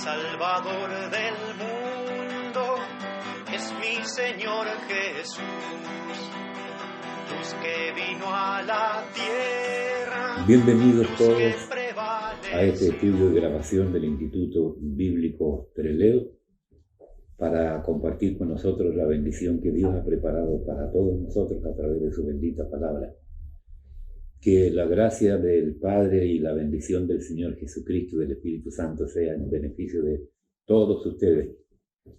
Salvador del mundo, es mi Señor Jesús, luz que vino a la tierra. Bienvenidos todos a este estudio de grabación del Instituto Bíblico Trelew para compartir con nosotros la bendición que Dios ha preparado para todos nosotros a través de su bendita palabra. Que la gracia del Padre y la bendición del Señor Jesucristo y del Espíritu Santo sea en beneficio de todos ustedes,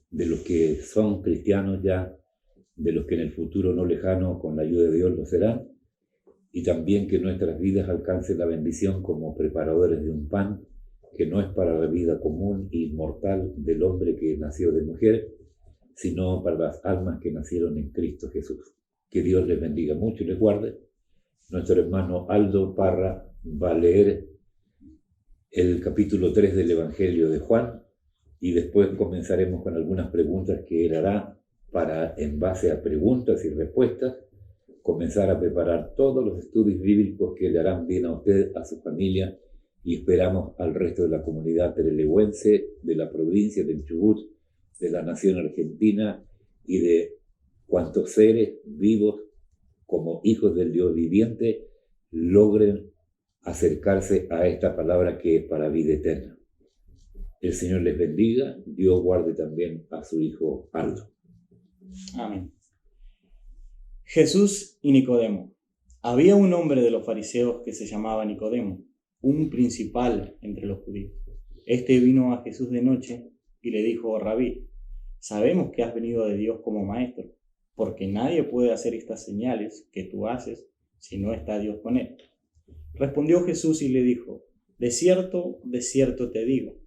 de los que son cristianos ya, de los que en el futuro no lejano con la ayuda de Dios lo serán, y también que nuestras vidas alcancen la bendición como preparadores de un pan que no es para la vida común e inmortal del hombre que nació de mujer, sino para las almas que nacieron en Cristo Jesús. Que Dios les bendiga mucho y les guarde. Nuestro hermano Aldo Parra va a leer el capítulo 3 del Evangelio de Juan y después comenzaremos con algunas preguntas que él hará para, en base a preguntas y respuestas, comenzar a preparar todos los estudios bíblicos que le harán bien a usted, a su familia, y esperamos al resto de la comunidad trelewense, de la provincia del Chubut, de la nación argentina y de cuantos seres vivos como hijos del Dios viviente logren acercarse a esta palabra que es para vida eterna. El Señor les bendiga, Dios guarde también a su hijo Aldo. Amén. Jesús y Nicodemo. Había un hombre de los fariseos que se llamaba Nicodemo, un principal entre los judíos. Este vino a Jesús de noche y le dijo: Rabí, sabemos que has venido de Dios como maestro, porque nadie puede hacer estas señales que tú haces si no está Dios con él. Respondió Jesús y le dijo: de cierto te digo,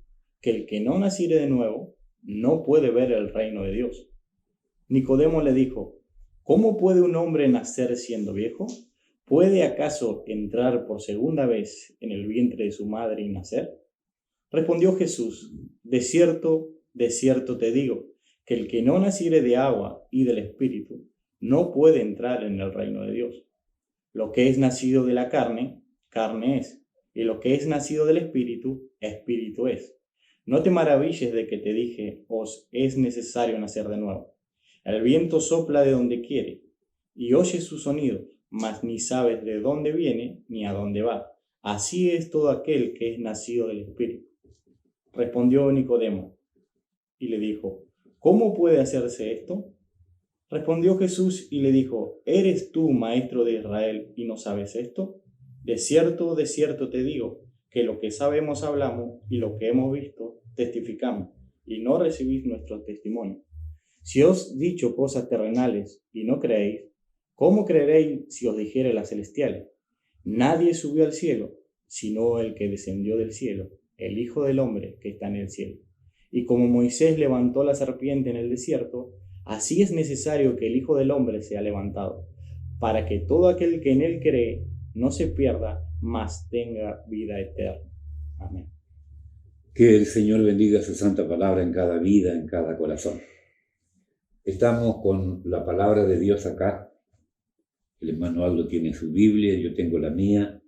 que el que no naciere de nuevo no puede ver el reino de Dios. Nicodemo le dijo: ¿cómo puede un hombre nacer siendo viejo? ¿Puede acaso entrar por segunda vez en el vientre de su madre y nacer? Respondió Jesús: de cierto te digo, que el que no naciere de agua y del Espíritu no puede entrar en el reino de Dios. Lo que es nacido de la carne, carne es, y lo que es nacido del Espíritu, Espíritu es. No te maravilles de que te dije: os es necesario nacer de nuevo. El viento sopla de donde quiere, y oyes su sonido, mas ni sabes de dónde viene ni a dónde va. Así es todo aquel que es nacido del Espíritu. Respondió Nicodemo y le dijo: ¿cómo puede hacerse esto? Respondió Jesús y le dijo: ¿eres tú maestro de Israel y no sabes esto? De cierto te digo, que lo que sabemos hablamos y lo que hemos visto testificamos, y no recibís nuestro testimonio. Si os dicho cosas terrenales y no creéis, ¿cómo creeréis si os dijere las celestiales? Nadie subió al cielo, sino el que descendió del cielo, el Hijo del Hombre que está en el cielo. Y como Moisés levantó la serpiente en el desierto, así es necesario que el Hijo del Hombre sea levantado, para que todo aquel que en él cree no se pierda, mas tenga vida eterna. Amén. Que el Señor bendiga su santa palabra en cada vida, en cada corazón. Estamos con la palabra de Dios acá. El hermano Aldo tiene su Biblia, yo tengo la mía,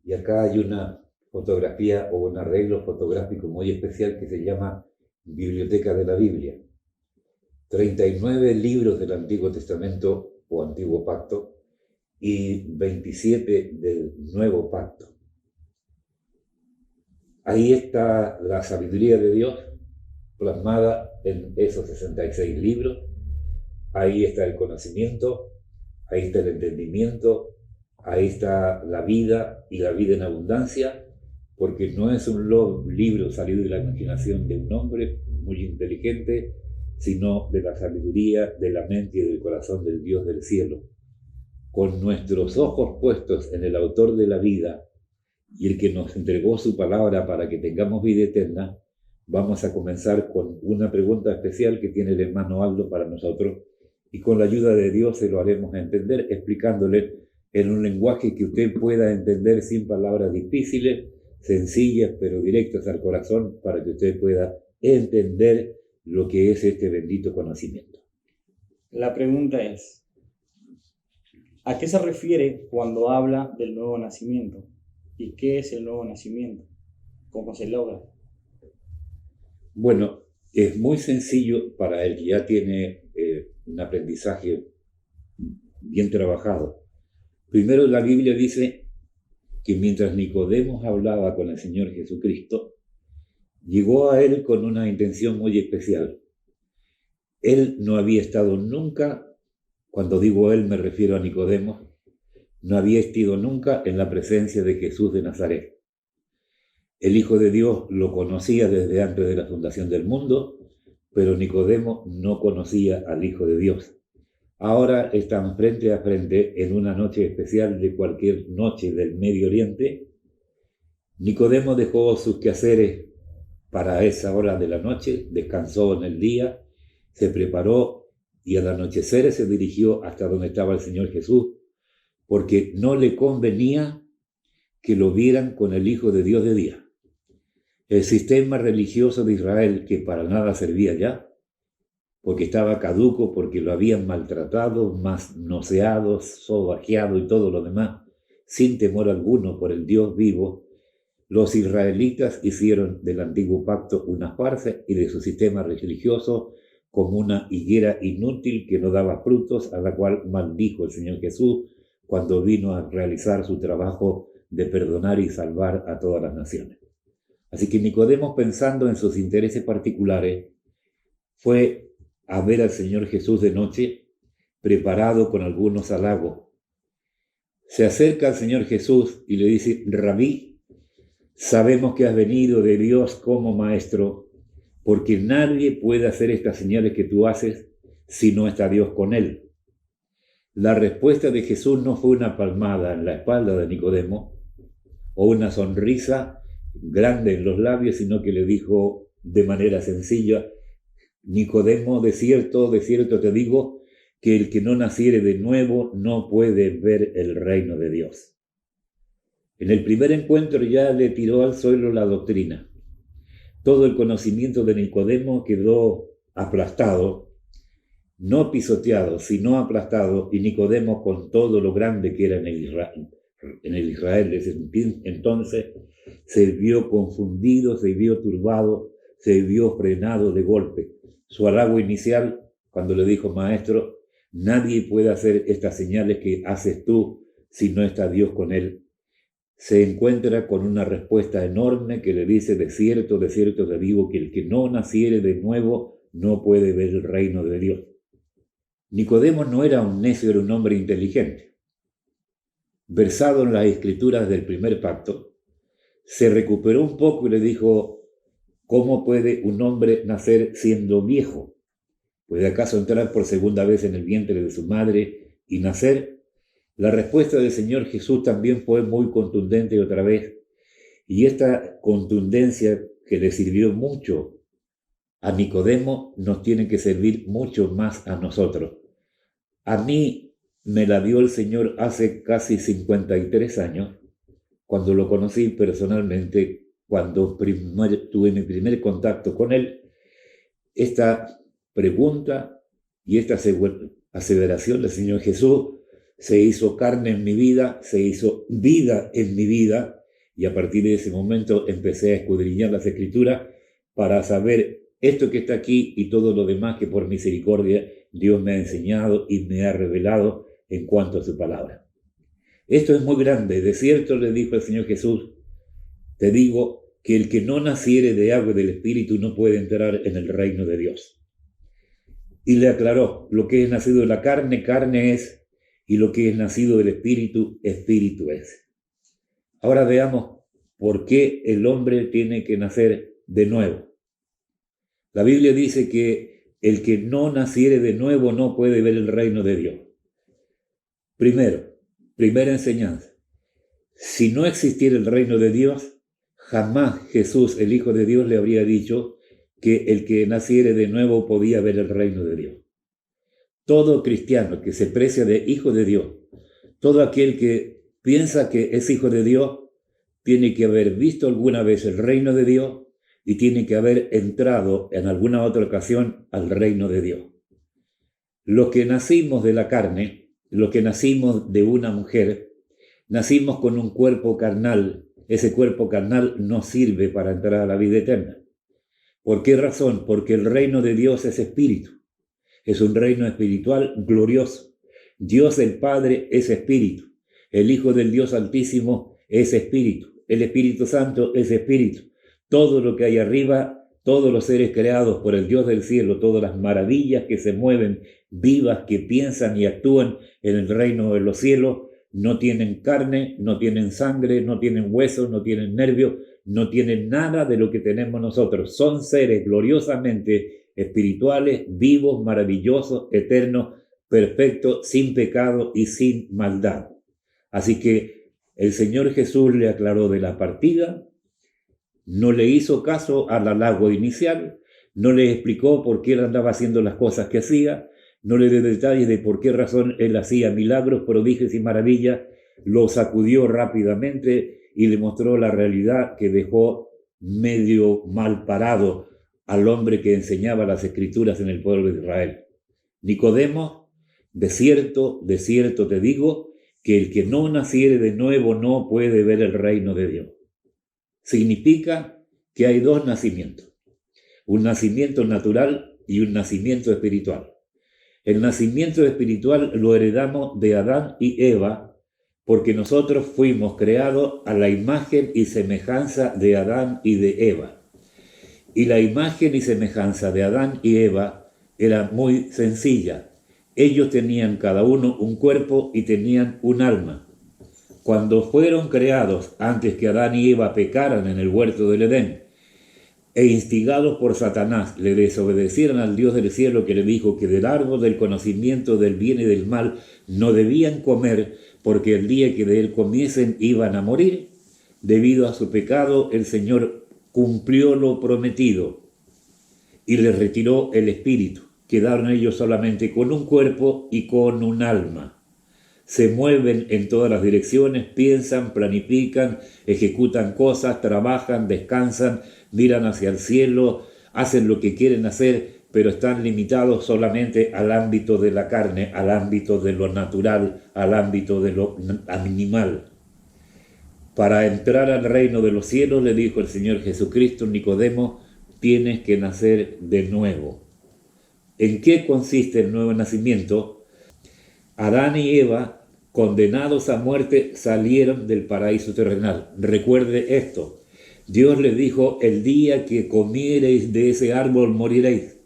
y acá hay una fotografía o un arreglo fotográfico muy especial que se llama Biblioteca de la Biblia. 39 libros del Antiguo Testamento o Antiguo Pacto y 27 del Nuevo Pacto. Ahí está la sabiduría de Dios plasmada en esos 66 libros. Ahí está el conocimiento, ahí está el entendimiento, ahí está la vida y la vida en abundancia, porque no es un libro salido de la imaginación de un hombre muy inteligente, sino de la sabiduría de la mente y del corazón del Dios del cielo. Con nuestros ojos puestos en el autor de la vida y el que nos entregó su palabra para que tengamos vida eterna, vamos a comenzar con una pregunta especial que tiene el hermano Aldo para nosotros, y con la ayuda de Dios se lo haremos entender, explicándole en un lenguaje que usted pueda entender sin palabras difíciles, sencillas pero directas al corazón, para que usted pueda entender lo que es este bendito conocimiento. La pregunta es: ¿a qué se refiere cuando habla del nuevo nacimiento? ¿Y qué es el nuevo nacimiento? ¿Cómo se logra? Bueno, es muy sencillo para el que ya tiene un aprendizaje bien trabajado. Primero, la Biblia dice que mientras Nicodemo hablaba con el Señor Jesucristo, llegó a él con una intención muy especial. Él no había estado nunca, cuando digo él me refiero a Nicodemo, no había estado nunca en la presencia de Jesús de Nazaret. El Hijo de Dios lo conocía desde antes de la fundación del mundo, pero Nicodemo no conocía al Hijo de Dios. Ahora están frente a frente en una noche especial de cualquier noche del Medio Oriente. Nicodemo dejó sus quehaceres para esa hora de la noche, descansó en el día, se preparó y al anochecer se dirigió hasta donde estaba el Señor Jesús, porque no le convenía que lo vieran con el Hijo de Dios de día. El sistema religioso de Israel, que para nada servía ya, porque estaba caduco, porque lo habían maltratado, manoseado, sobajeado y todo lo demás, sin temor alguno por el Dios vivo, los israelitas hicieron del antiguo pacto una farsa y de su sistema religioso como una higuera inútil que no daba frutos, a la cual maldijo el Señor Jesús cuando vino a realizar su trabajo de perdonar y salvar a todas las naciones. Así que Nicodemo, pensando en sus intereses particulares, fue a ver al Señor Jesús de noche, preparado con algunos halagos. Se acerca al Señor Jesús y le dice: Rabí, sabemos que has venido de Dios como maestro, porque nadie puede hacer estas señales que tú haces si no está Dios con él. La respuesta de Jesús no fue una palmada en la espalda de Nicodemo o una sonrisa grande en los labios, sino que le dijo de manera sencilla: Nicodemo, de cierto te digo, que el que no naciere de nuevo no puede ver el reino de Dios. En el primer encuentro ya le tiró al suelo la doctrina. Todo el conocimiento de Nicodemo quedó aplastado, no pisoteado, sino aplastado, y Nicodemo, con todo lo grande que era en el Israel de ese entonces, se vio confundido, se vio turbado, se vio frenado de golpe. Su halago inicial, cuando le dijo: Maestro, nadie puede hacer estas señales que haces tú si no está Dios con él, se encuentra con una respuesta enorme que le dice: de cierto te digo, que el que no naciere de nuevo no puede ver el reino de Dios. Nicodemo no era un necio, era un hombre inteligente. Versado en las escrituras del primer pacto, se recuperó un poco y le dijo: ¿cómo puede un hombre nacer siendo viejo? ¿Puede acaso entrar por segunda vez en el vientre de su madre y nacer? La respuesta del Señor Jesús también fue muy contundente otra vez, y esta contundencia que le sirvió mucho a Nicodemo nos tiene que servir mucho más a nosotros. A mí me la dio el Señor hace casi 53 años, cuando lo conocí personalmente, cuando tuve mi primer contacto con él. Esta pregunta y esta aseveración del Señor Jesús se hizo carne en mi vida, se hizo vida en mi vida, y a partir de ese momento empecé a escudriñar las Escrituras para saber esto que está aquí y todo lo demás que por misericordia Dios me ha enseñado y me ha revelado en cuanto a su palabra. Esto es muy grande. De cierto, le dijo el Señor Jesús, te digo que el que no naciere de agua y del Espíritu no puede entrar en el reino de Dios. Y le aclaró: lo que es nacido de la carne, carne es, y lo que es nacido del Espíritu, Espíritu es. Ahora veamos por qué el hombre tiene que nacer de nuevo. La Biblia dice que el que no naciere de nuevo no puede ver el reino de Dios. Primera enseñanza: si no existiera el reino de Dios, jamás Jesús, el Hijo de Dios, le habría dicho que el que naciere de nuevo podía ver el reino de Dios. Todo cristiano que se precia de hijo de Dios, todo aquel que piensa que es hijo de Dios, tiene que haber visto alguna vez el reino de Dios y tiene que haber entrado en alguna otra ocasión al reino de Dios. Los que nacimos de la carne, los que nacimos de una mujer, nacimos con un cuerpo carnal. Ese cuerpo carnal no sirve para entrar a la vida eterna. ¿Por qué razón? Porque el reino de Dios es espíritu. Es un reino espiritual glorioso. Dios el Padre es espíritu. El Hijo del Dios Altísimo es espíritu. El Espíritu Santo es espíritu. Todo lo que hay arriba, todos los seres creados por el Dios del cielo, todas las maravillas que se mueven, vivas, que piensan y actúan en el reino de los cielos, no tienen carne, no tienen sangre, no tienen huesos, no tienen nervios, no tienen nada de lo que tenemos nosotros. Son seres gloriosamente espirituales, vivos, maravillosos, eternos, perfectos, sin pecado y sin maldad. Así que el Señor Jesús le aclaró de la partida, no le hizo caso al halago inicial, no le explicó por qué él andaba haciendo las cosas que hacía, no le dio detalles de por qué razón él hacía milagros, prodigios y maravillas, lo sacudió rápidamente y le mostró la realidad que dejó medio mal parado al hombre que enseñaba las escrituras en el pueblo de Israel. Nicodemo, de cierto te digo, que el que no naciere de nuevo no puede ver el reino de Dios. Significa que hay dos nacimientos, un nacimiento natural y un nacimiento espiritual. El nacimiento espiritual lo heredamos de Adán y Eva porque nosotros fuimos creados a la imagen y semejanza de Adán y de Eva. Y la imagen y semejanza de Adán y Eva era muy sencilla. Ellos tenían cada uno un cuerpo y tenían un alma. Cuando fueron creados antes que Adán y Eva pecaran en el huerto del Edén e instigados por Satanás le desobedecieran al Dios del cielo que le dijo que del árbol del conocimiento del bien y del mal no debían comer porque el día que de él comiesen iban a morir, debido a su pecado el Señor cumplió lo prometido y les retiró el espíritu. Quedaron ellos solamente con un cuerpo y con un alma. Se mueven en todas las direcciones, piensan, planifican, ejecutan cosas, trabajan, descansan, miran hacia el cielo, hacen lo que quieren hacer, pero están limitados solamente al ámbito de la carne, al ámbito de lo natural, al ámbito de lo animal. Para entrar al reino de los cielos, le dijo el Señor Jesucristo a Nicodemo, tienes que nacer de nuevo. ¿En qué consiste el nuevo nacimiento? Adán y Eva, condenados a muerte, salieron del paraíso terrenal. Recuerde esto. Dios les dijo, el día que comiereis de ese árbol moriréis.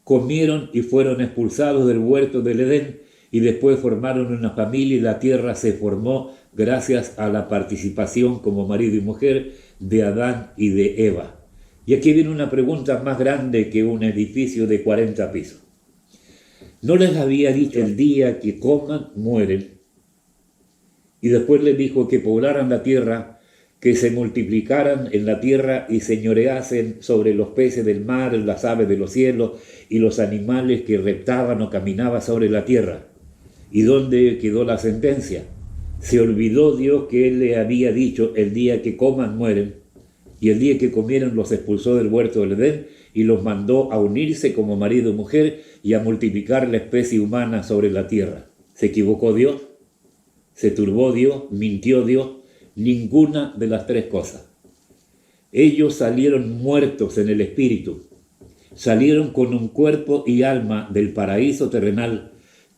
Comieron y fueron expulsados del huerto del Edén y después formaron una familia y la tierra se formó gracias a la participación como marido y mujer de Adán y de Eva. Y aquí viene una pregunta más grande que un edificio de 40 pisos. ¿No les había dicho el día que coman, mueren? Y después les dijo que poblaran la tierra, que se multiplicaran en la tierra y señoreasen sobre los peces del mar, las aves de los cielos y los animales que reptaban o caminaban sobre la tierra. ¿Y dónde quedó la sentencia? Se olvidó Dios que Él le había dicho el día que coman, mueren, y el día que comieron los expulsó del huerto del Edén y los mandó a unirse como marido y mujer y a multiplicar la especie humana sobre la tierra. ¿Se equivocó Dios? ¿Se turbó Dios? ¿Mintió Dios? Ninguna de las tres cosas. Ellos salieron muertos en el espíritu, salieron con un cuerpo y alma del paraíso terrenal,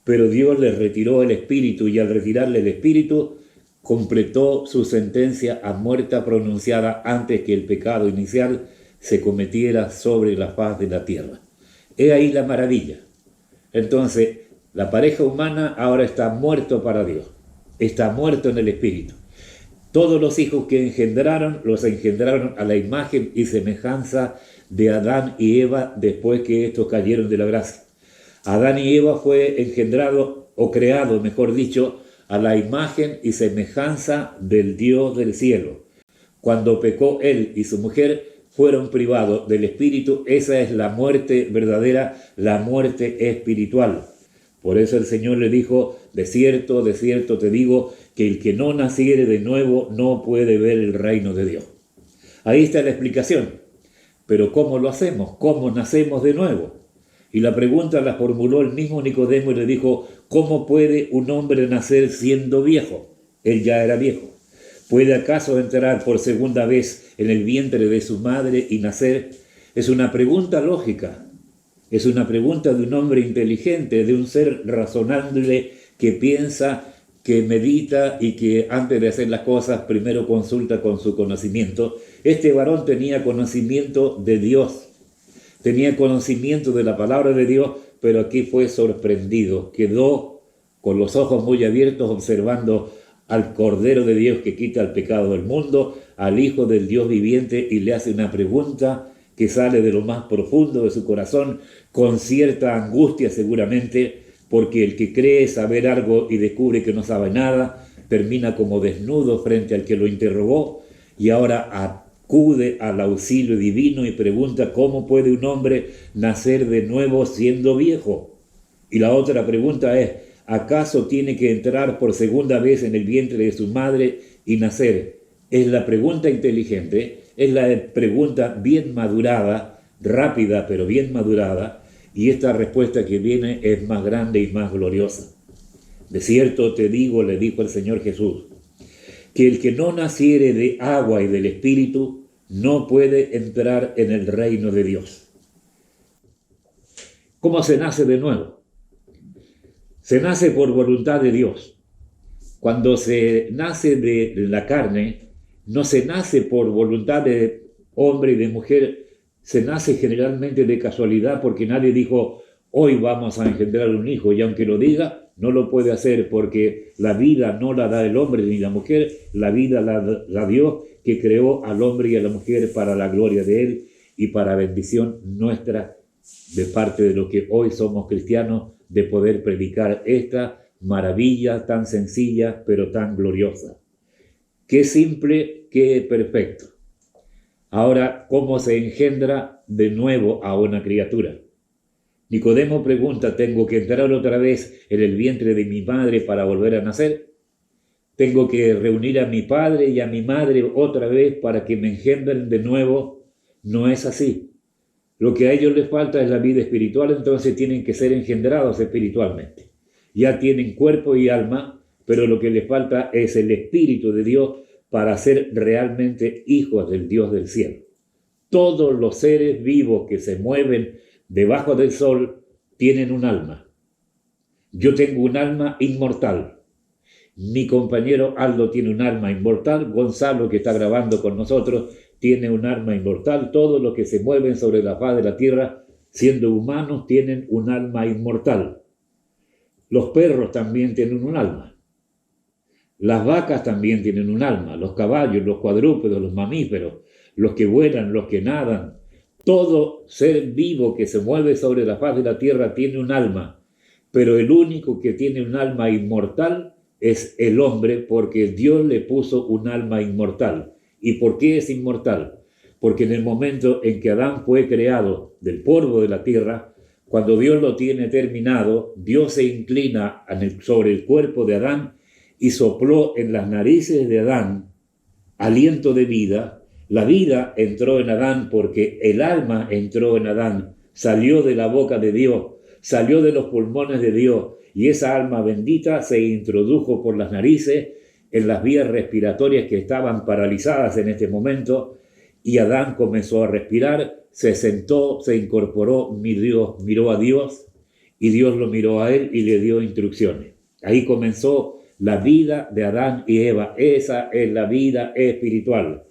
pero Dios les retiró el espíritu y al retirarle el espíritu completó su sentencia a muerte pronunciada antes que el pecado inicial se cometiera sobre la faz de la tierra. He ahí la maravilla. Entonces, la pareja humana ahora está muerto para Dios, está muerto en el espíritu. Todos los hijos que engendraron, los engendraron a la imagen y semejanza de Adán y Eva después que estos cayeron de la gracia. Adán y Eva fue engendrado, o creado, mejor dicho, a la imagen y semejanza del Dios del cielo. Cuando pecó él y su mujer, fueron privados del espíritu. Esa es la muerte verdadera, la muerte espiritual. Por eso el Señor le dijo, de cierto te digo, que el que no naciere de nuevo no puede ver el reino de Dios. Ahí está la explicación. Pero ¿cómo lo hacemos? ¿Cómo nacemos de nuevo? Y la pregunta la formuló el mismo Nicodemo y le dijo, ¿cómo puede un hombre nacer siendo viejo? Él ya era viejo. ¿Puede acaso entrar por segunda vez en el vientre de su madre y nacer? Es una pregunta lógica, es una pregunta de un hombre inteligente, de un ser razonable que piensa, que medita y que antes de hacer las cosas primero consulta con su conocimiento. Este varón tenía conocimiento de Dios, tenía conocimiento de la palabra de Dios, pero aquí fue sorprendido, quedó con los ojos muy abiertos observando al Cordero de Dios que quita el pecado del mundo, al Hijo del Dios viviente, y le hace una pregunta que sale de lo más profundo de su corazón, con cierta angustia seguramente, porque el que cree saber algo y descubre que no sabe nada, termina como desnudo frente al que lo interrogó, y ahora acude al auxilio divino y pregunta cómo puede un hombre nacer de nuevo siendo viejo. Y la otra pregunta es, ¿acaso tiene que entrar por segunda vez en el vientre de su madre y nacer? Es la pregunta inteligente, es la pregunta bien madurada, rápida pero bien madurada, y esta respuesta que viene es más grande y más gloriosa. De cierto te digo, le dijo el Señor Jesús, que el que no naciere de agua y del Espíritu no puede entrar en el reino de Dios. ¿Cómo se nace de nuevo? Se nace por voluntad de Dios. Cuando se nace de la carne, no se nace por voluntad de hombre y de mujer, se nace generalmente de casualidad porque nadie dijo, hoy vamos a engendrar un hijo, y aunque lo diga, no lo puede hacer porque la vida no la da el hombre ni la mujer, la vida la da Dios, que creó al hombre y a la mujer para la gloria de Él y para bendición nuestra de parte de lo que hoy somos cristianos, de poder predicar esta maravilla tan sencilla pero tan gloriosa. Qué simple, qué perfecto. Ahora, ¿cómo se engendra de nuevo a una criatura? Nicodemo pregunta, ¿tengo que entrar otra vez en el vientre de mi madre para volver a nacer? ¿Tengo que reunir a mi padre y a mi madre otra vez para que me engendren de nuevo? No es así. Lo que a ellos les falta es la vida espiritual, entonces tienen que ser engendrados espiritualmente. Ya tienen cuerpo y alma, pero lo que les falta es el Espíritu de Dios para ser realmente hijos del Dios del cielo. Todos los seres vivos que se mueven debajo del sol tienen un alma. Yo tengo un alma inmortal. Mi compañero Aldo tiene un alma inmortal. Gonzalo, que está grabando con nosotros, tiene un alma inmortal. Todos los que se mueven sobre la faz de la tierra, siendo humanos, tienen un alma inmortal. Los perros también tienen un alma. Las vacas también tienen un alma. Los caballos, los cuadrúpedos, los mamíferos, los que vuelan, los que nadan. Todo ser vivo que se mueve sobre la faz de la tierra tiene un alma. Pero el único que tiene un alma inmortal es el hombre, porque Dios le puso un alma inmortal. ¿Y por qué es inmortal? Porque en el momento en que Adán fue creado del polvo de la tierra, cuando Dios lo tiene terminado, Dios se inclina sobre el cuerpo de Adán y sopló en las narices de Adán aliento de vida. La vida entró en Adán porque el alma entró en Adán, salió de la boca de Dios, salió de los pulmones de Dios, y esa alma bendita se introdujo por las narices en las vías respiratorias que estaban paralizadas en este momento, y Adán comenzó a respirar, se sentó, se incorporó, miró a Dios, y Dios lo miró a él y le dio instrucciones. Ahí comenzó la vida de Adán y Eva. Esa es la vida espiritual.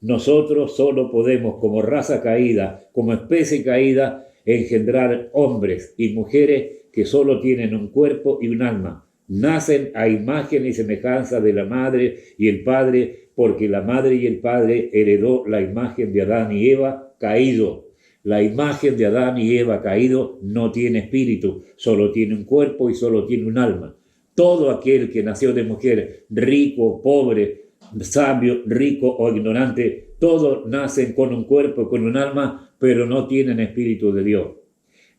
Nosotros solo podemos, como raza caída, como especie caída, engendrar hombres y mujeres que solo tienen un cuerpo y un alma. Nacen a imagen y semejanza de la madre y el padre, porque la madre y el padre heredó la imagen de Adán y Eva caído. La imagen de Adán y Eva caído no tiene espíritu, solo tiene un cuerpo y solo tiene un alma. Todo aquel que nació de mujer, rico, pobre, sabio, rico o ignorante, todos nacen con un cuerpo, con un alma, pero no tienen espíritu de Dios.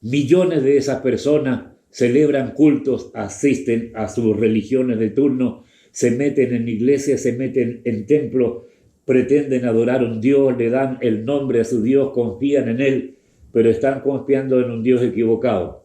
Millones de esas personas celebran cultos, asisten a sus religiones de turno, se meten en iglesias, se meten en templos, pretenden adorar a un Dios, le dan el nombre a su Dios, confían en Él, pero están confiando en un Dios equivocado.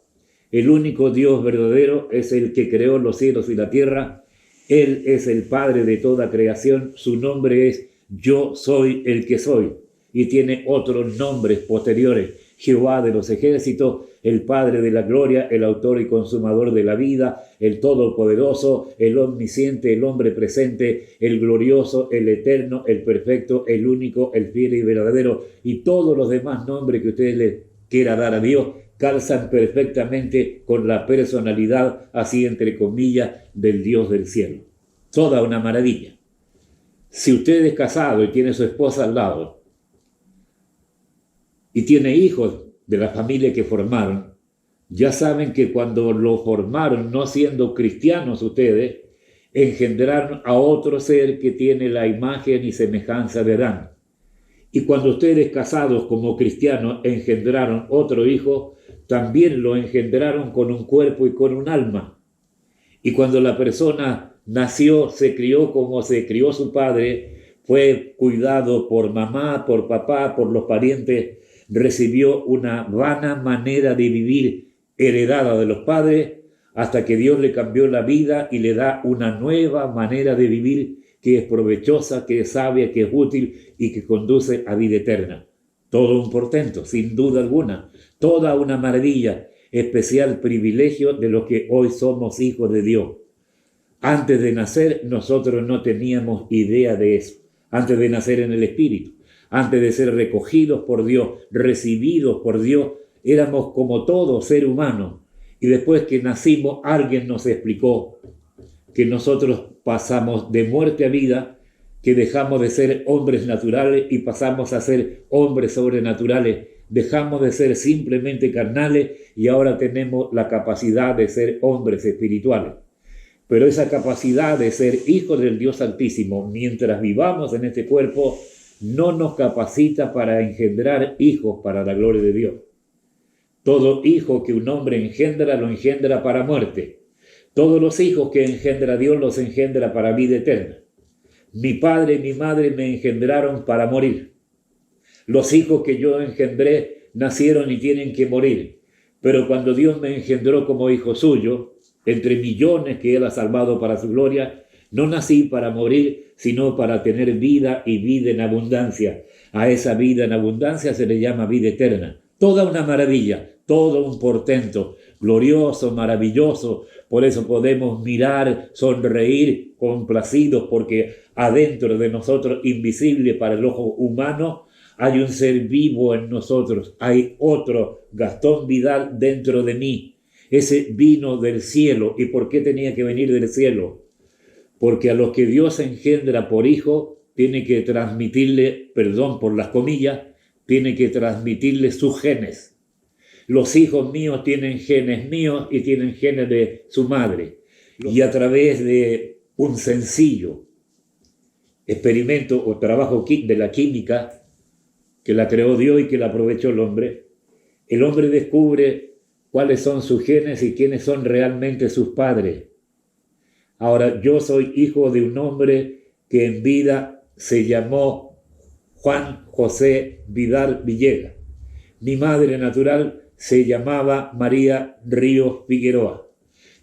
El único Dios verdadero es el que creó los cielos y la tierra. Él es el Padre de toda creación. Su nombre es Yo soy el que soy. y tiene otros nombres posteriores. Jehová de los ejércitos, el Padre de la gloria, el autor y consumador de la vida, el todopoderoso, el omnisciente, el hombre presente, el glorioso, el eterno, el perfecto, el único, el fiel y verdadero, y todos los demás nombres que ustedes le quieran dar a Dios calzan perfectamente con la personalidad, así entre comillas, del Dios del cielo. Toda una maravilla. Si usted es casado y tiene a su esposa al lado, y tiene hijos de la familia que formaron, ya saben que cuando lo formaron, no siendo cristianos ustedes, engendraron a otro ser que tiene la imagen y semejanza de Adán. Y cuando ustedes casados como cristianos engendraron otro hijo, también lo engendraron con un cuerpo y con un alma. Y cuando la persona nació, se crió como se crió su padre, fue cuidado por mamá, por papá, por los parientes, recibió una vana manera de vivir heredada de los padres, hasta que Dios le cambió la vida y le da una nueva manera de vivir que es provechosa, que es sabia, que es útil y que conduce a vida eterna. Todo un portento, sin duda alguna, toda una maravilla, especial privilegio de los que hoy somos hijos de Dios. Antes de nacer nosotros no teníamos idea de eso, antes de nacer en el Espíritu. Antes de ser recogidos por Dios, recibidos por Dios, éramos como todo ser humano. Y después que nacimos, alguien nos explicó que nosotros pasamos de muerte a vida, que dejamos de ser hombres naturales y pasamos a ser hombres sobrenaturales. Dejamos de ser simplemente carnales y ahora tenemos la capacidad de ser hombres espirituales. Pero esa capacidad de ser hijos del Dios Altísimo, mientras vivamos en este cuerpo, no nos capacita para engendrar hijos para la gloria de Dios. Todo hijo que un hombre engendra, lo engendra para muerte. Todos los hijos que engendra Dios los engendra para vida eterna. Mi padre y mi madre me engendraron para morir. Los hijos que yo engendré nacieron y tienen que morir. Pero cuando Dios me engendró como hijo suyo, entre millones que Él ha salvado para su gloria, no nací para morir, sino para tener vida y vida en abundancia. A esa vida en abundancia se le llama vida eterna. Toda una maravilla, todo un portento, glorioso, maravilloso. Por eso podemos mirar, sonreír, complacidos, porque adentro de nosotros, invisible para el ojo humano, hay un ser vivo en nosotros. Hay otro, Gastón Vidal, dentro de mí. Ese vino del cielo. ¿Y por qué tenía que venir del cielo? Porque a los que Dios engendra por hijo, tiene que transmitirle, perdón por las comillas, tiene que transmitirle sus genes. Los hijos míos tienen genes míos y tienen genes de su madre. Y a través de un sencillo experimento o trabajo de la química, que la creó Dios y que la aprovechó el hombre descubre cuáles son sus genes y quiénes son realmente sus padres. Ahora, yo soy hijo de un hombre que en vida se llamó Juan José Vidal Villegas. Mi madre natural se llamaba María Ríos Figueroa.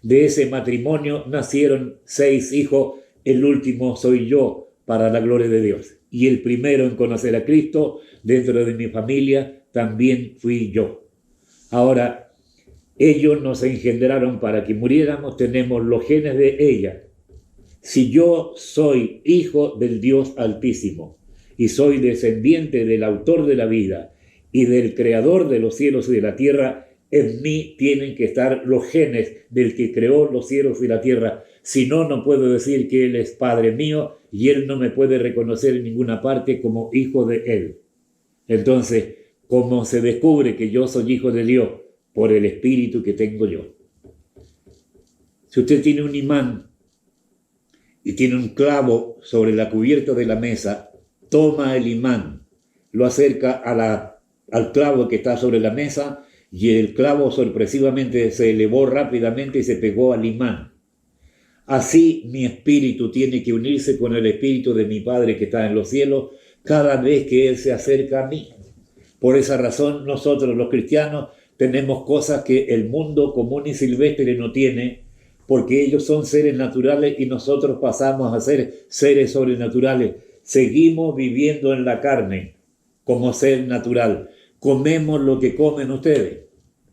De ese matrimonio nacieron 6 hijos, el último soy yo, para la gloria de Dios. Y el primero en conocer a Cristo dentro de mi familia también fui yo. Ahora, ellos nos engendraron para que muriéramos, tenemos los genes de ella. Si yo soy hijo del Dios Altísimo y soy descendiente del autor de la vida y del creador de los cielos y de la tierra, en mí tienen que estar los genes del que creó los cielos y la tierra. Si no, no puedo decir que Él es Padre mío y Él no me puede reconocer en ninguna parte como hijo de Él. Entonces, ¿cómo se descubre que yo soy hijo de Dios? Por el espíritu que tengo yo. Si usted tiene un imán y tiene un clavo sobre la cubierta de la mesa, toma el imán, lo acerca al clavo que está sobre la mesa y el clavo sorpresivamente se elevó rápidamente y se pegó al imán. Así mi espíritu tiene que unirse con el espíritu de mi Padre que está en los cielos cada vez que Él se acerca a mí. Por esa razón nosotros los cristianos tenemos cosas que el mundo común y silvestre no tiene, porque ellos son seres naturales y nosotros pasamos a ser seres sobrenaturales. Seguimos viviendo en la carne. como ser natural. Comemos lo que comen ustedes,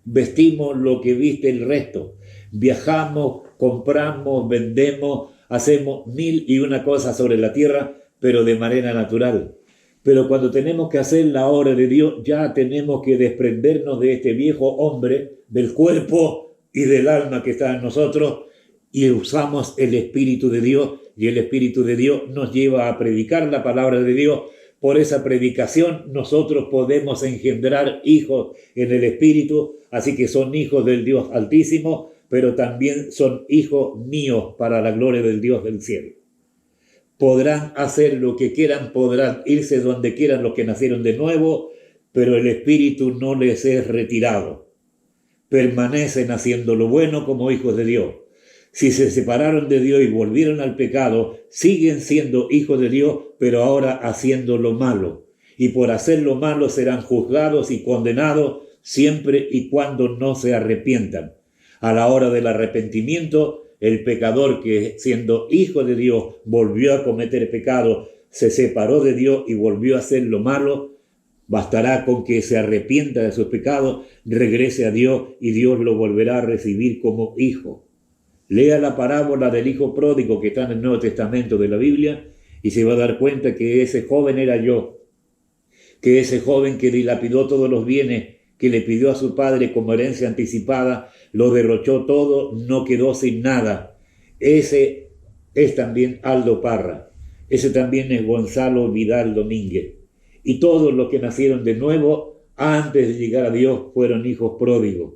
vestimos lo que viste el resto, viajamos, compramos, vendemos, hacemos mil y una cosas sobre la tierra, pero de manera natural. Pero cuando tenemos que hacer la obra de Dios, ya tenemos que desprendernos de este viejo hombre, del cuerpo y del alma que está en nosotros, y usamos el Espíritu de Dios, y el Espíritu de Dios nos lleva a predicar la palabra de Dios. Por esa predicación nosotros podemos engendrar hijos en el Espíritu, así que son hijos del Dios Altísimo, pero también son hijos míos para la gloria del Dios del cielo. Podrán hacer lo que quieran, podrán irse donde quieran los que nacieron de nuevo, pero el Espíritu no les es retirado. Permanecen haciendo lo bueno como hijos de Dios. Si se separaron de Dios y volvieron al pecado, siguen siendo hijos de Dios, pero ahora haciendo lo malo. Y por hacer lo malo serán juzgados y condenados siempre y cuando no se arrepientan. A la hora del arrepentimiento, el pecador que siendo hijo de Dios volvió a cometer pecado, se separó de Dios y volvió a hacer lo malo, bastará con que se arrepienta de sus pecados, regrese a Dios y Dios lo volverá a recibir como hijo. Lea la parábola del hijo pródigo que está en el Nuevo Testamento de la Biblia y se va a dar cuenta que ese joven era yo, que ese joven que dilapidó todos los bienes que le pidió a su padre como herencia anticipada, lo derrochó todo, no quedó sin nada. Ese es también Aldo Parra, ese también es Gonzalo Vidal Domínguez. Y todos los que nacieron de nuevo antes de llegar a Dios fueron hijos pródigos.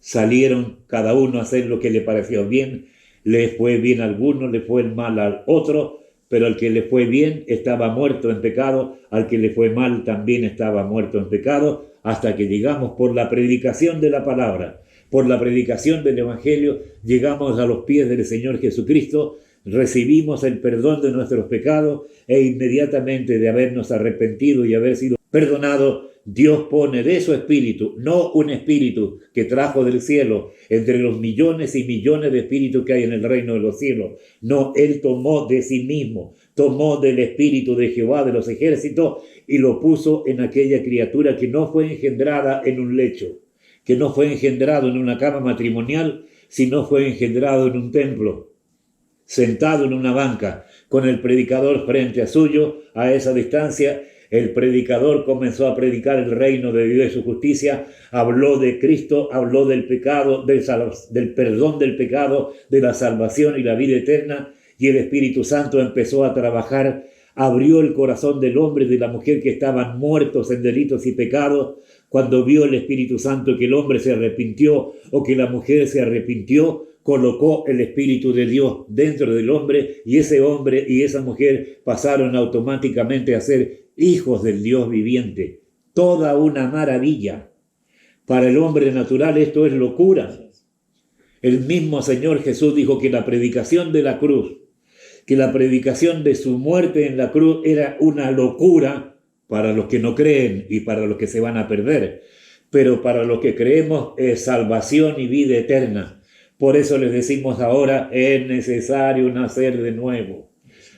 Salieron cada uno a hacer lo que le pareció bien, le fue bien a alguno, le fue mal al otro, pero al que le fue bien estaba muerto en pecado, al que le fue mal también estaba muerto en pecado, hasta que llegamos por la predicación de la palabra, por la predicación del Evangelio, llegamos a los pies del Señor Jesucristo, recibimos el perdón de nuestros pecados e inmediatamente de habernos arrepentido y haber sido perdonados, Dios pone de su espíritu, no un espíritu que trajo del cielo entre los millones y millones de espíritus que hay en el reino de los cielos. No, Él tomó de sí mismo, tomó del espíritu de Jehová de los ejércitos y lo puso en aquella criatura que no fue engendrada en un lecho, que no fue engendrado en una cama matrimonial, sino fue engendrado en un templo, sentado en una banca, con el predicador frente a suyo, a esa distancia. El predicador comenzó a predicar el reino de Dios y su justicia, habló de Cristo, habló del pecado, del perdón del pecado, de la salvación y la vida eterna, y el Espíritu Santo empezó a trabajar, abrió el corazón del hombre y de la mujer que estaban muertos en delitos y pecados. Cuando vio el Espíritu Santo que el hombre se arrepintió o que la mujer se arrepintió, colocó el Espíritu de Dios dentro del hombre y ese hombre y esa mujer pasaron automáticamente a ser hijos del Dios viviente. Toda una maravilla. Para el hombre natural esto es locura. El mismo Señor Jesús dijo que la predicación de la cruz, que la predicación de su muerte en la cruz era una locura para los que no creen y para los que se van a perder. Pero para los que creemos es salvación y vida eterna. Por eso les decimos ahora, es necesario nacer de nuevo.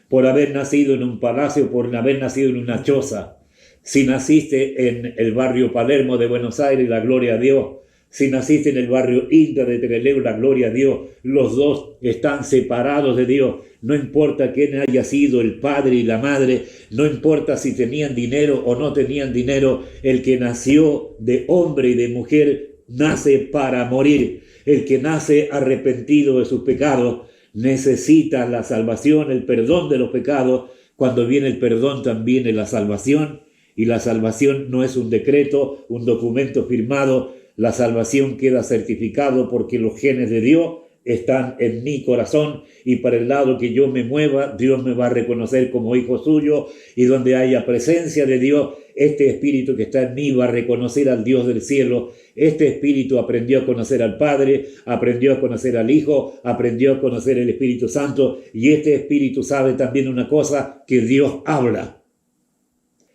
Por haber nacido en un palacio, por haber nacido en una choza. Si naciste en el barrio Palermo de Buenos Aires, la gloria a Dios. Si naciste en el barrio Inca de Trelew, la gloria a Dios. Los dos están separados de Dios. No importa quién haya sido el padre y la madre, no importa si tenían dinero o no tenían dinero, el que nació de hombre y de mujer nace para morir. El que nace arrepentido de sus pecados necesita la salvación, el perdón de los pecados. Cuando viene el perdón también viene la salvación, y la salvación no es un decreto, un documento firmado. La salvación queda certificado porque los genes de Dios están en mi corazón y para el lado que yo me mueva, Dios me va a reconocer como hijo suyo, y donde haya presencia de Dios, este espíritu que está en mí va a reconocer al Dios del cielo. Este espíritu aprendió a conocer al Padre, aprendió a conocer al Hijo, aprendió a conocer el Espíritu Santo, y este espíritu sabe también una cosa, que Dios habla.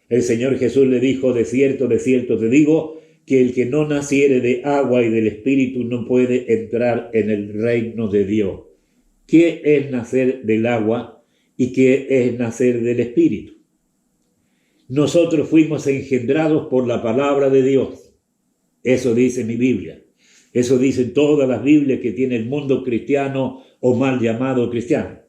El Señor Jesús le dijo, de cierto te digo, que el que no naciere de agua y del Espíritu no puede entrar en el reino de Dios. ¿Qué es nacer del agua y qué es nacer del Espíritu? Nosotros fuimos engendrados por la palabra de Dios. Eso dice mi Biblia. Eso dicen todas las Biblias que tiene el mundo cristiano o mal llamado cristiano.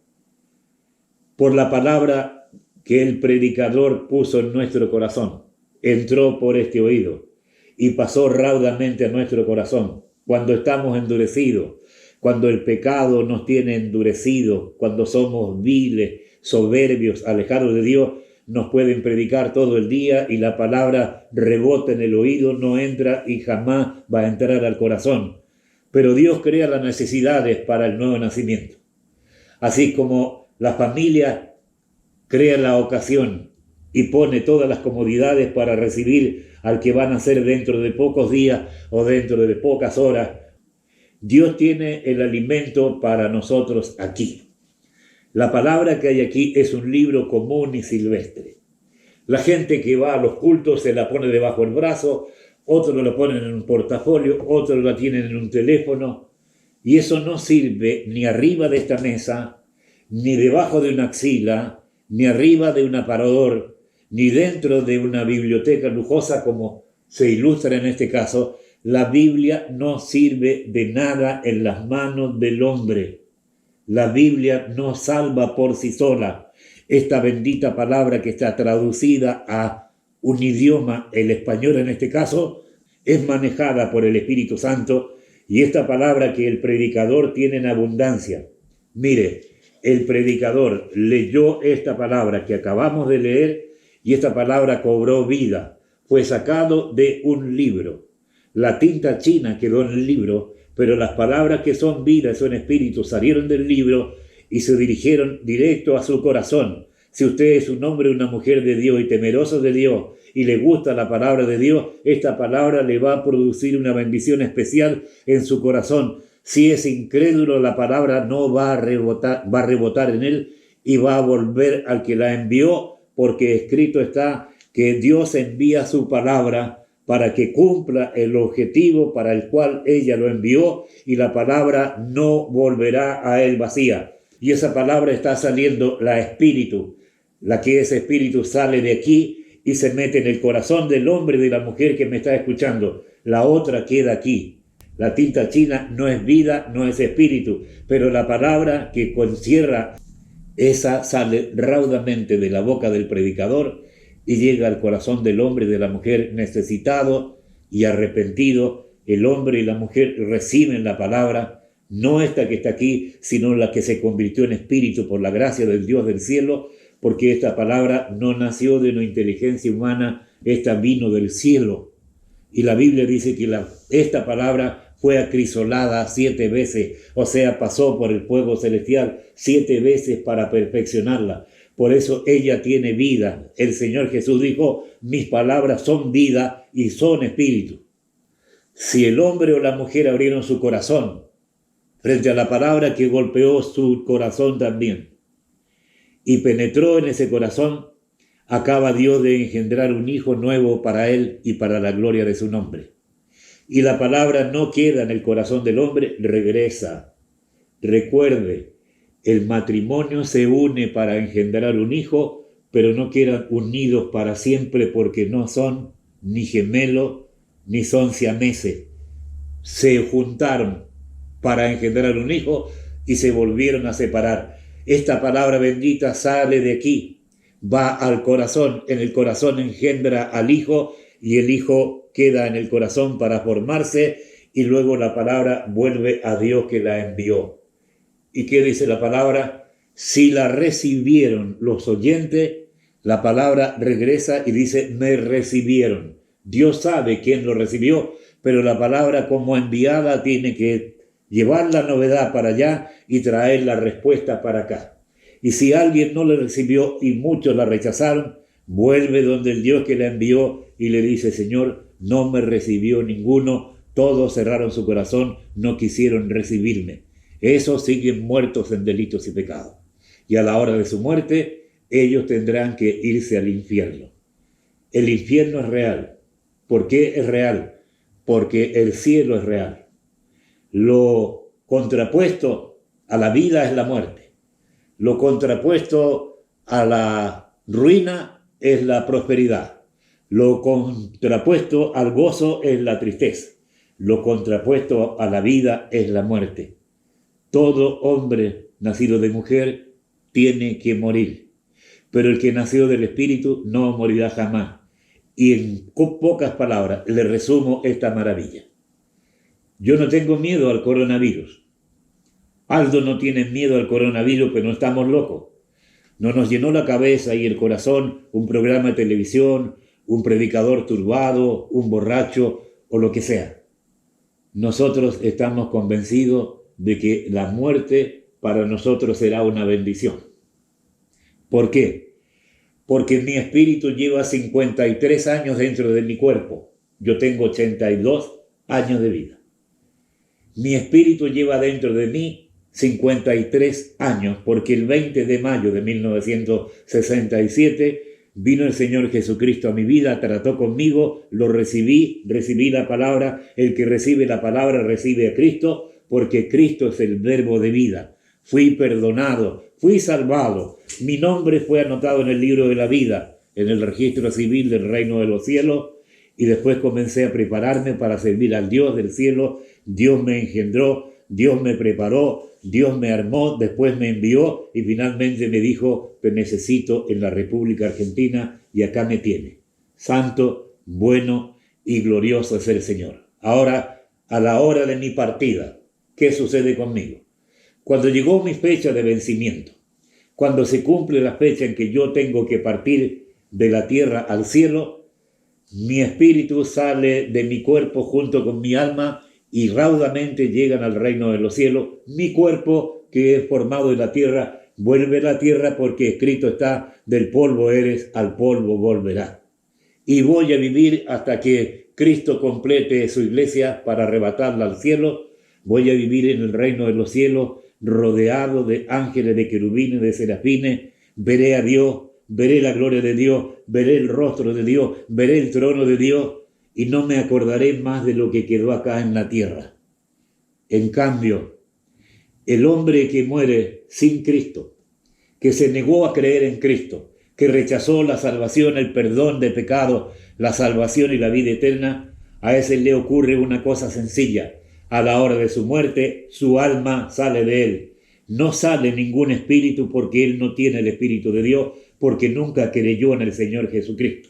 Por la palabra que el predicador puso en nuestro corazón. Entró por este oído y pasó raudamente a nuestro corazón. Cuando estamos endurecidos, cuando el pecado nos tiene endurecidos, cuando somos viles, soberbios, alejados de Dios, nos pueden predicar todo el día y la palabra rebota en el oído, no entra y jamás va a entrar al corazón. Pero Dios crea las necesidades para el nuevo nacimiento. Así como la familia crea la ocasión y pone todas las comodidades para recibir al que va a nacer dentro de pocos días o dentro de pocas horas, Dios tiene el alimento para nosotros aquí. La palabra que hay aquí es un libro común y silvestre. La gente que va a los cultos se la pone debajo del brazo, otros lo ponen en un portafolio, otros la tienen en un teléfono, y eso no sirve ni arriba de esta mesa, ni debajo de una axila, ni arriba de un aparador, ni dentro de una biblioteca lujosa como se ilustra en este caso. La Biblia no sirve de nada en las manos del hombre. La Biblia no salva por sí sola. Esta bendita palabra que está traducida a un idioma, el español en este caso, es manejada por el Espíritu Santo, y esta palabra que el predicador tiene en abundancia. Mire, el predicador leyó esta palabra que acabamos de leer y esta palabra cobró vida. Fue sacado de un libro. La tinta china quedó en el libro, pero las palabras que son vida, son espíritu, salieron del libro y se dirigieron directo a su corazón. Si usted es un hombre o una mujer de Dios y temeroso de Dios y le gusta la palabra de Dios, esta palabra le va a producir una bendición especial en su corazón. Si es incrédulo, la palabra no va a rebotar en él y va a volver al que la envió, porque escrito está que Dios envía su palabra para que cumpla el objetivo para el cual ella lo envió, y la palabra no volverá a él vacía. Y esa palabra está saliendo, la espíritu, la que es espíritu sale de aquí y se mete en el corazón del hombre y de la mujer que me está escuchando. La otra queda aquí. La tinta china no es vida, no es espíritu, pero la palabra que concierra esa sale raudamente de la boca del predicador y llega al corazón del hombre y de la mujer necesitado y arrepentido. El hombre y la mujer reciben la palabra, no esta que está aquí, sino la que se convirtió en espíritu por la gracia del Dios del cielo, porque esta palabra no nació de una inteligencia humana, esta vino del cielo. Y la Biblia dice que esta palabra fue acrisolada 7 veces, o sea, pasó por el fuego celestial 7 veces para perfeccionarla. Por eso ella tiene vida. El Señor Jesús dijo, mis palabras son vida y son espíritu. Si el hombre o la mujer abrieron su corazón frente a la palabra que golpeó su corazón también y penetró en ese corazón, acaba Dios de engendrar un hijo nuevo para él y para la gloria de su nombre. Y la palabra no queda en el corazón del hombre, regresa. Recuerde, el matrimonio se une para engendrar un hijo, pero no quedan unidos para siempre porque no son ni gemelos ni son siameses. Se juntaron para engendrar un hijo y se volvieron a separar. Esta palabra bendita sale de aquí, va al corazón, en el corazón engendra al hijo y el hijo queda en el corazón para formarse y luego la palabra vuelve a Dios que la envió. ¿Y qué dice la palabra? Si la recibieron los oyentes, la palabra regresa y dice, me recibieron. Dios sabe quién lo recibió, pero la palabra como enviada tiene que llevar la novedad para allá y traer la respuesta para acá. Y si alguien no la recibió y muchos la rechazaron, vuelve donde el Dios que la envió y le dice, Señor, no me recibió ninguno, todos cerraron su corazón, no quisieron recibirme. Esos siguen muertos en delitos y pecados. Y a la hora de su muerte, ellos tendrán que irse al infierno. El infierno es real. ¿Por qué es real? Porque el cielo es real. Lo contrapuesto a la vida es la muerte. Lo contrapuesto a la ruina es la prosperidad. Lo contrapuesto al gozo es la tristeza. Lo contrapuesto a la vida es la muerte. Todo hombre nacido de mujer tiene que morir, pero el que nació del Espíritu no morirá jamás. Y en pocas palabras le resumo esta maravilla. Yo no tengo miedo al coronavirus. Aldo no tiene miedo al coronavirus, pero no estamos locos. No nos llenó la cabeza y el corazón un programa de televisión, un predicador turbado, un borracho o lo que sea. Nosotros estamos convencidos de que la muerte para nosotros será una bendición. ¿Por qué? Porque mi espíritu lleva 53 años dentro de mi cuerpo. Yo tengo 82 años de vida. Mi espíritu lleva dentro de mí 53 años, porque el 20 de mayo de 1967 vino el Señor Jesucristo a mi vida, trató conmigo, lo recibí la palabra. El que recibe la palabra recibe a Cristo, porque Cristo es el verbo de vida. Fui perdonado, fui salvado, mi nombre fue anotado en el libro de la vida, en el registro civil del reino de los cielos, y después comencé a prepararme para servir al Dios del cielo. Dios me engendró, Dios me preparó, Dios me armó, después me envió y finalmente me dijo: te necesito en la República Argentina y acá me tiene. Santo, bueno y glorioso es el Señor. Ahora, a la hora de mi partida, ¿qué sucede conmigo? Cuando llegó mi fecha de vencimiento, cuando se cumple la fecha en que yo tengo que partir de la tierra al cielo, mi espíritu sale de mi cuerpo junto con mi alma y raudamente llegan al reino de los cielos. Mi cuerpo, que es formado de la tierra, vuelve a la tierra, porque escrito está: del polvo eres, al polvo volverás. Y voy a vivir hasta que Cristo complete su iglesia para arrebatarla al cielo. Voy a vivir en el reino de los cielos, rodeado de ángeles, de querubines, de serafines. Veré a Dios, veré la gloria de Dios, veré el rostro de Dios, veré el trono de Dios, y no me acordaré más de lo que quedó acá en la tierra. En cambio, el hombre que muere sin Cristo, que se negó a creer en Cristo, que rechazó la salvación, el perdón de pecado, la salvación y la vida eterna, a ese le ocurre una cosa sencilla: a la hora de su muerte, su alma sale de él. No sale ningún espíritu, porque él no tiene el Espíritu de Dios, porque nunca creyó en el Señor Jesucristo.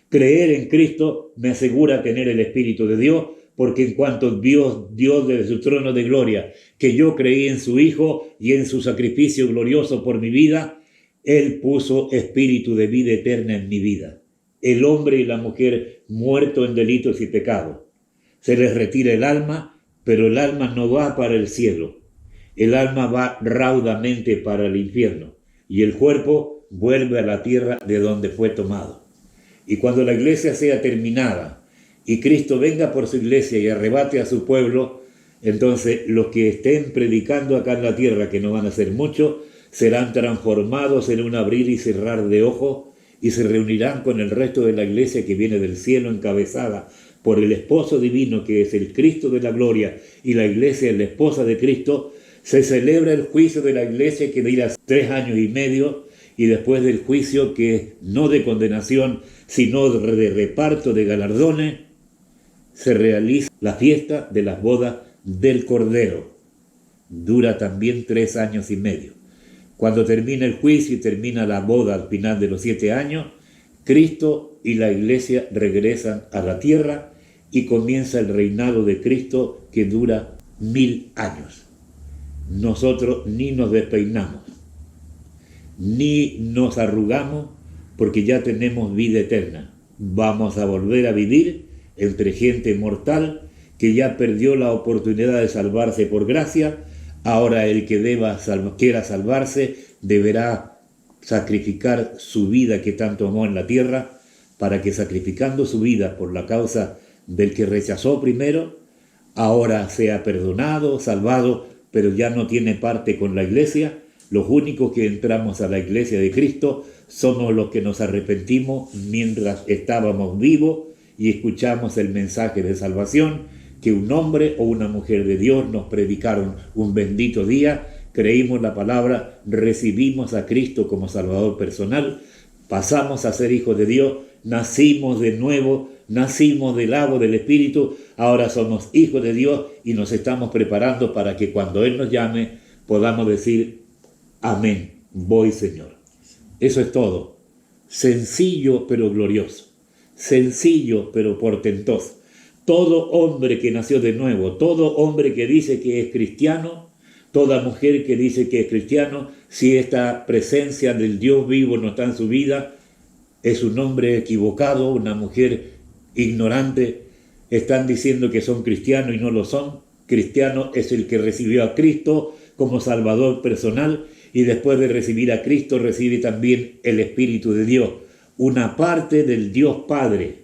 Creer en Cristo me asegura tener el Espíritu de Dios, porque en cuanto Dios desde su trono de gloria, que yo creí en su Hijo y en su sacrificio glorioso por mi vida, Él puso espíritu de vida eterna en mi vida. El hombre y la mujer muertos en delitos y pecados. Se les retira el alma, pero el alma no va para el cielo. El alma va raudamente para el infierno, y el cuerpo vuelve a la tierra de donde fue tomado. Y cuando la iglesia sea terminada y Cristo venga por su iglesia y arrebate a su pueblo, entonces los que estén predicando acá en la tierra, que no van a ser muchos, serán transformados en un abrir y cerrar de ojos y se reunirán con el resto de la iglesia que viene del cielo, encabezada por el esposo divino, que es el Cristo de la gloria, y la iglesia es la esposa de Cristo. Se celebra el juicio de la iglesia, que dura 3 años y medio, y después del juicio, que es no de condenación, sino de reparto de galardones, se realiza la fiesta de las bodas del Cordero. Dura también 3 años y medio. Cuando termina el juicio y termina la boda al final de los 7 años, Cristo y la iglesia regresan a la tierra y comienza el reinado de Cristo, que dura 1000 años. Nosotros ni nos despeinamos, ni nos arrugamos, porque ya tenemos vida eterna. Vamos a volver a vivir entre gente mortal que ya perdió la oportunidad de salvarse por gracia. Ahora el que quiera salvarse deberá sacrificar su vida que tanto amó en la tierra, para que, sacrificando su vida por la causa del que rechazó primero, ahora sea perdonado, salvado, pero ya no tiene parte con la iglesia. Los únicos que entramos a la iglesia de Cristo somos los que nos arrepentimos mientras estábamos vivos y escuchamos el mensaje de salvación que un hombre o una mujer de Dios nos predicaron un bendito día. Creímos la palabra, recibimos a Cristo como Salvador personal, pasamos a ser hijos de Dios, nacimos de nuevo, nacimos del agua del Espíritu, ahora somos hijos de Dios y nos estamos preparando para que cuando Él nos llame podamos decir, amén, voy Señor. Eso es todo. Sencillo pero glorioso, sencillo pero portentoso. Todo hombre que nació de nuevo, todo hombre que dice que es cristiano, toda mujer que dice que es cristiano, si esta presencia del Dios vivo no está en su vida, es un hombre equivocado, una mujer ignorante. Están diciendo que son cristianos y no lo son. Cristiano es el que recibió a Cristo como Salvador personal y después de recibir a Cristo recibe también el Espíritu de Dios, una parte del Dios Padre.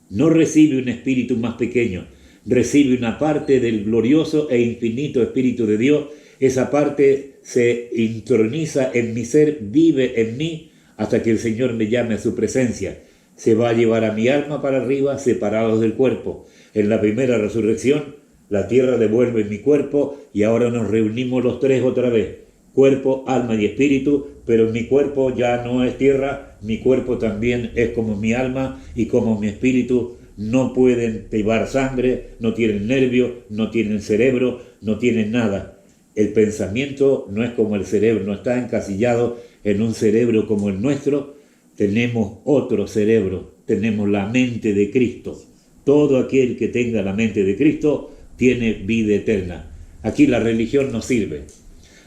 No recibe un espíritu más pequeño, recibe una parte del glorioso e infinito Espíritu de Dios. Esa parte se introniza en mi ser, vive en mí hasta que el Señor me llame a su presencia. Se va a llevar a mi alma para arriba, separados del cuerpo. En la primera resurrección, la tierra devuelve mi cuerpo y ahora nos reunimos los tres otra vez. Cuerpo, alma y espíritu, pero mi cuerpo ya no es tierra, mi cuerpo también es como mi alma y como mi espíritu. No pueden llevar sangre, no tienen nervios, no tienen cerebro, no tienen nada. El pensamiento no es como el cerebro, no está encasillado en un cerebro como el nuestro. Tenemos otro cerebro, tenemos la mente de Cristo. Todo aquel que tenga la mente de Cristo tiene vida eterna. Aquí la religión no sirve.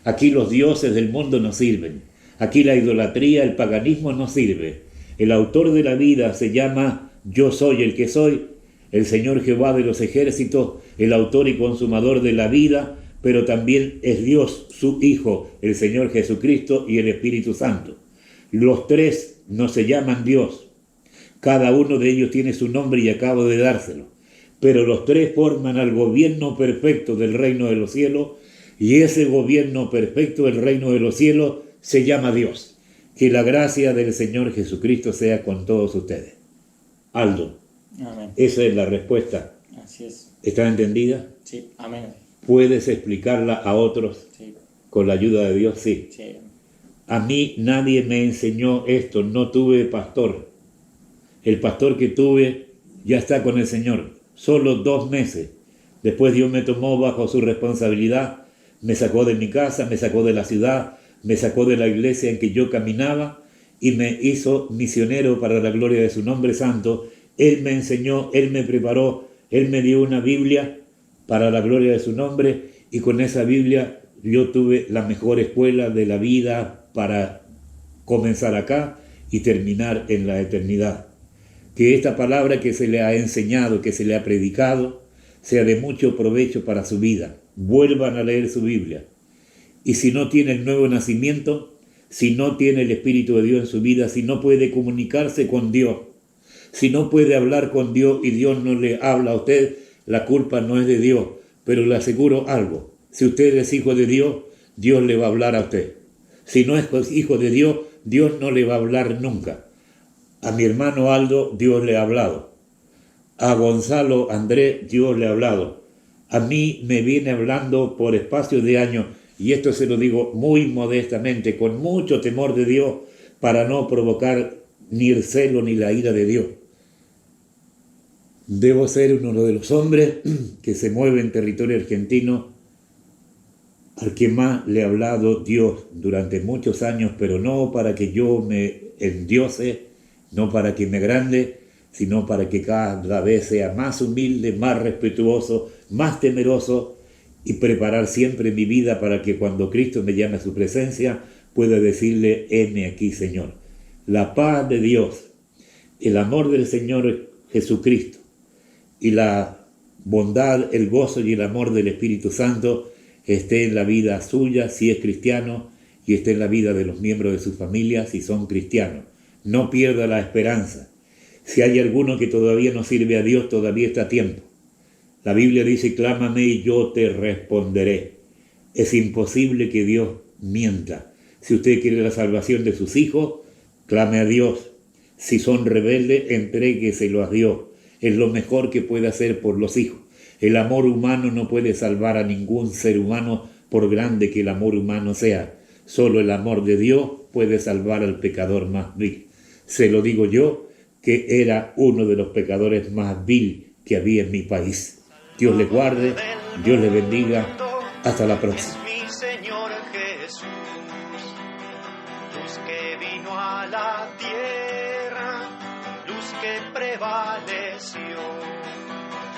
Aquí los dioses del mundo no sirven. Aquí la idolatría, el paganismo no sirve. El autor de la vida se llama Yo soy el que soy, el Señor Jehová de los ejércitos, el autor y consumador de la vida, pero también es Dios, su Hijo, el Señor Jesucristo y el Espíritu Santo. Los tres no se llaman Dios. Cada uno de ellos tiene su nombre y acabo de dárselo. Pero los tres forman al gobierno perfecto del reino de los cielos, y ese gobierno perfecto del reino de los cielos se llama Dios. Que la gracia del Señor Jesucristo sea con todos ustedes. Aldo, Amén. Esa es la respuesta. Así es. ¿Está entendida? Sí, amén. ¿Puedes explicarla a otros Sí, con la ayuda de Dios? Sí. sí. A mí nadie me enseñó esto, no tuve pastor. El pastor que tuve ya está con el Señor, solo 2 meses. Después Dios me tomó bajo su responsabilidad, me sacó de mi casa, me sacó de la ciudad, me sacó de la iglesia en que yo caminaba y me hizo misionero para la gloria de su nombre santo. Él me enseñó, Él me preparó, Él me dio una Biblia para la gloria de su nombre y con esa Biblia yo tuve la mejor escuela de la vida para comenzar acá y terminar en la eternidad. Que esta palabra que se le ha enseñado, que se le ha predicado, sea de mucho provecho para su vida. Vuelvan a leer su Biblia. Y si no tiene el nuevo nacimiento, si no tiene el Espíritu de Dios en su vida, si no puede comunicarse con Dios, si no puede hablar con Dios y Dios no le habla a usted, la culpa no es de Dios. Pero le aseguro algo, si usted es hijo de Dios, Dios le va a hablar a usted. Si no es hijo de Dios, Dios no le va a hablar nunca. A mi hermano Aldo, Dios le ha hablado. A Gonzalo Andrés, Dios le ha hablado. A mí me viene hablando por espacio de años, y esto se lo digo muy modestamente, con mucho temor de Dios, para no provocar ni el celo ni la ira de Dios. Debo ser uno de los hombres que se mueve en territorio argentino al que más le ha hablado Dios durante muchos años, pero no para que yo me endiose, no para que me agrande, sino para que cada vez sea más humilde, más respetuoso, más temeroso y preparar siempre mi vida para que cuando Cristo me llame a su presencia pueda decirle, heme aquí, Señor. La paz de Dios, el amor del Señor Jesucristo y la bondad, el gozo y el amor del Espíritu Santo esté en la vida suya si es cristiano y esté en la vida de los miembros de su familia si son cristianos. No pierda la esperanza. Si hay alguno que todavía no sirve a Dios, todavía está a tiempo. La Biblia dice, clámame y yo te responderé. Es imposible que Dios mienta. Si usted quiere la salvación de sus hijos, clame a Dios. Si son rebeldes, entrégueselo a Dios. Es lo mejor que puede hacer por los hijos. El amor humano no puede salvar a ningún ser humano, por grande que el amor humano sea. Solo el amor de Dios puede salvar al pecador más vil. Se lo digo yo, que era uno de los pecadores más vil que había en mi país. Dios le guarde, Dios le bendiga. Hasta la próxima. Es mi Señor Jesús, luz que vino a la tierra, luz que prevaleció.